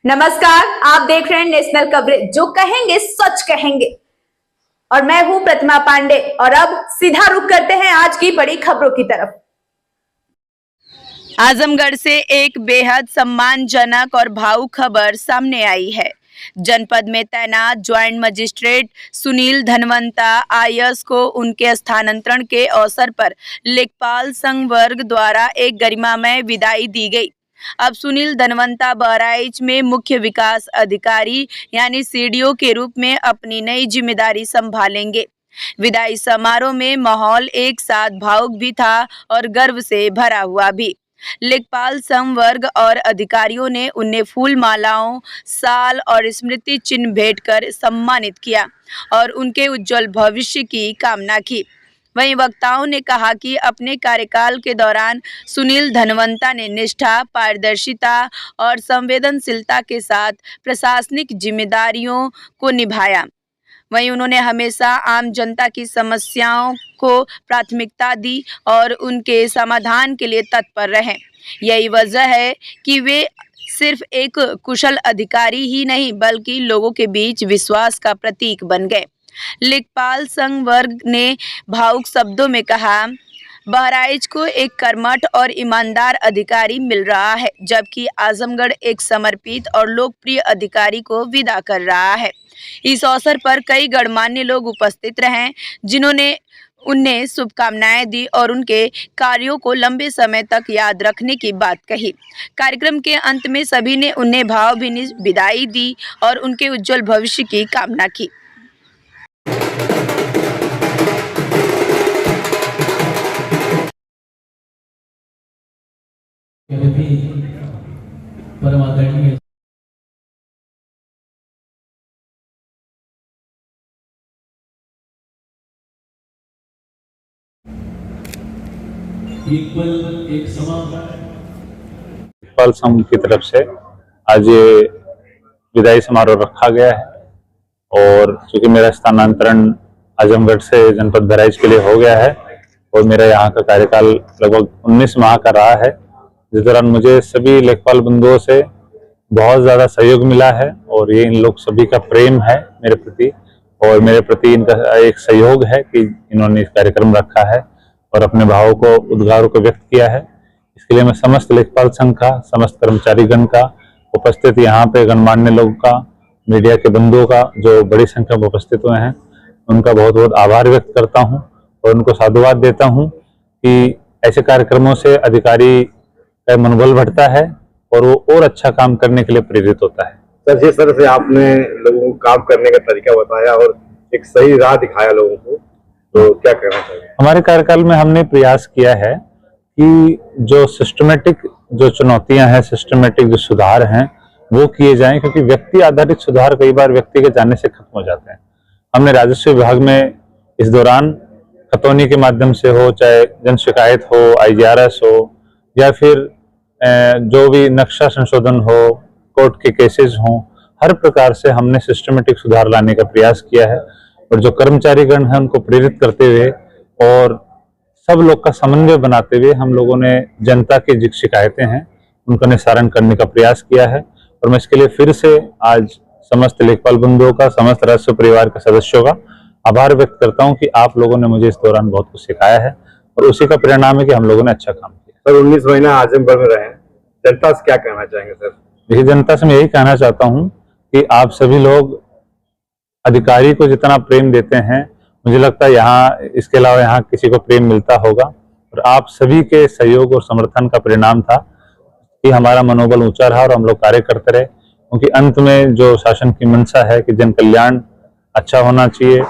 नमस्कार, आप देख रहे हैं नेशनल कवरेज, जो कहेंगे सच कहेंगे। और मैं हूं प्रतिमा पांडे। और अब सीधा रुख करते हैं आज की बड़ी खबरों की तरफ। आजमगढ़ से एक बेहद सम्मानजनक और भावुक खबर सामने आई है। जनपद में तैनात ज्वाइंट मजिस्ट्रेट सुनील धनवंता आईएएस को उनके स्थानांतरण के अवसर पर लेखपाल संघ वर्ग द्वारा एक गरिमामय विदाई दी गई। अब सुनील धनवंता बहराइच में मुख्य विकास अधिकारी यानी सीडीओ के रूप में अपनी नई जिम्मेदारी संभालेंगे। विदाई समारोह में माहौल एक साथ भावुक भी था और गर्व से भरा हुआ भी। लेखपाल संघ वर्ग और अधिकारियों ने उन्हें फूल मालाओं, साल और स्मृति चिन्ह भेंट कर सम्मानित किया और उनके उज्जवल भविष्य की कामना की। वहीं वक्ताओं ने कहा कि अपने कार्यकाल के दौरान सुनील धनवंता ने निष्ठा, पारदर्शिता और संवेदनशीलता के साथ प्रशासनिक जिम्मेदारियों को निभाया। वहीं उन्होंने हमेशा आम जनता की समस्याओं को प्राथमिकता दी और उनके समाधान के लिए तत्पर रहे। यही वजह है कि वे सिर्फ एक कुशल अधिकारी ही नहीं बल्कि लोगों के बीच विश्वास का प्रतीक बन गए। लेखपाल संघ वर्ग ने भावुक शब्दों में कहा, बहराइच को एक कर्मठ और ईमानदार अधिकारी मिल रहा है, जबकि आजमगढ़ एक समर्पित और लोकप्रिय अधिकारी को विदा कर रहा है। इस अवसर पर कई गणमान्य लोग उपस्थित रहे, जिन्होंने उन्हें शुभकामनाएं दी और उनके कार्यों को लंबे समय तक याद रखने की बात कही। कार्यक्रम के अंत में सभी ने उन्हें भावभीनी विदाई दी और उनके उज्जवल भविष्य की कामना की। परम आदरणीय एक पल एक समा लेखपाल संघ की तरफ से आज ये विदाई समारोह रखा गया है और चूंकि मेरा स्थानांतरण आजमगढ़ से जनपद बहराइच के लिए हो गया है और मेरा यहाँ का कार्यकाल लगभग 19 माह का रहा है, जिस दौरान मुझे सभी लेखपाल बंधुओं से बहुत ज़्यादा सहयोग मिला है और ये इन लोग सभी का प्रेम है मेरे प्रति और मेरे प्रति इनका एक सहयोग है कि इन्होंने इस कार्यक्रम रखा है और अपने भावों को, उद्गारों को व्यक्त किया है। इसके लिए मैं समस्त लेखपाल संघ का, समस्त कर्मचारीगण का, उपस्थित यहाँ पे गणमान्य लोगों का, मीडिया के बंधुओं का जो बड़ी संख्या में उपस्थित हुए हैं, उनका बहुत बहुत आभार व्यक्त करता हूँ और उनको साधुवाद देता हूँ कि ऐसे कार्यक्रमों से अधिकारी का मनोबल बढ़ता है और वो और अच्छा काम करने के लिए प्रेरित होता है। सर, जिस तरह से आपने लोगों को काम करने का तरीका बताया और एक सही राह दिखाया लोगों को, तो क्या कहना चाहिए? हमारे कार्यकाल में हमने प्रयास किया है कि जो सिस्टमेटिक जो चुनौतियां हैं, सिस्टमेटिक जो सुधार हैं वो किए जाएं, क्योंकि व्यक्ति आधारित सुधार कई बार व्यक्ति के जाने से खत्म हो जाते हैं। हमने राजस्व विभाग में इस दौरान खतौनी के माध्यम से हो, चाहे जन शिकायत हो, IGRS हो, या फिर जो भी नक्शा संशोधन हो, कोर्ट के केसेस हों, हर प्रकार से हमने सिस्टमेटिक सुधार लाने का प्रयास किया है और जो कर्मचारीगण हैं उनको प्रेरित करते हुए और सब लोग का समन्वय बनाते हुए हम लोगों ने जनता की जो शिकायतें हैं उनका निस्तारण करने का प्रयास किया है। और मैं इसके लिए फिर से आज समस्त लेखपाल बंधुओं का, समस्त राजस्व परिवार के सदस्यों का आभार व्यक्त करता हूं कि आप लोगों ने मुझे इस दौरान बहुत कुछ सिखाया है और उसी का परिणाम है कि हम लोगों ने अच्छा काम किया। सर, 19 महीना आजमगढ़ में रहे, जनता से क्या कहना चाहेंगे? सर देखिए, जनता से मैं यही कहना चाहता हूँ कि आप सभी लोग अधिकारी को जितना प्रेम देते हैं, मुझे लगता है यहाँ इसके अलावा यहाँ किसी को प्रेम मिलता होगा और आप सभी के सहयोग और समर्थन का परिणाम था कि हमारा मनोबल ऊंचा रहा और हम लोग कार्य करते रहे, क्योंकि अंत में जो शासन की मंशा है कि जन कल्याण अच्छा होना चाहिए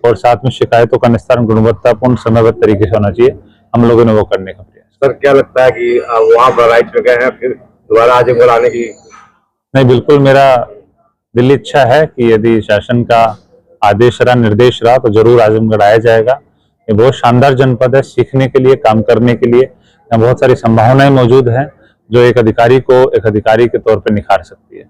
और साथ में शिकायतों का निस्तारण गुणवत्तापूर्ण समयबद्ध तरीके से होना चाहिए, हम लोगों ने वो करने का प्रयास। सर, क्या लगता है कि वहाँ बहराइच में गए हैं, फिर दोबारा आजमगढ़ आने की? नहीं, बिल्कुल मेरा दिल इच्छा है कि यदि शासन का आदेश रहा, निर्देश रहा तो जरूर आजमगढ़ आया जाएगा। ये बहुत शानदार जनपद है सीखने के लिए, काम करने के लिए। यहाँ बहुत सारी संभावनाएं मौजूद हैं जो एक अधिकारी को एक अधिकारी के तौर पर निखार सकती है।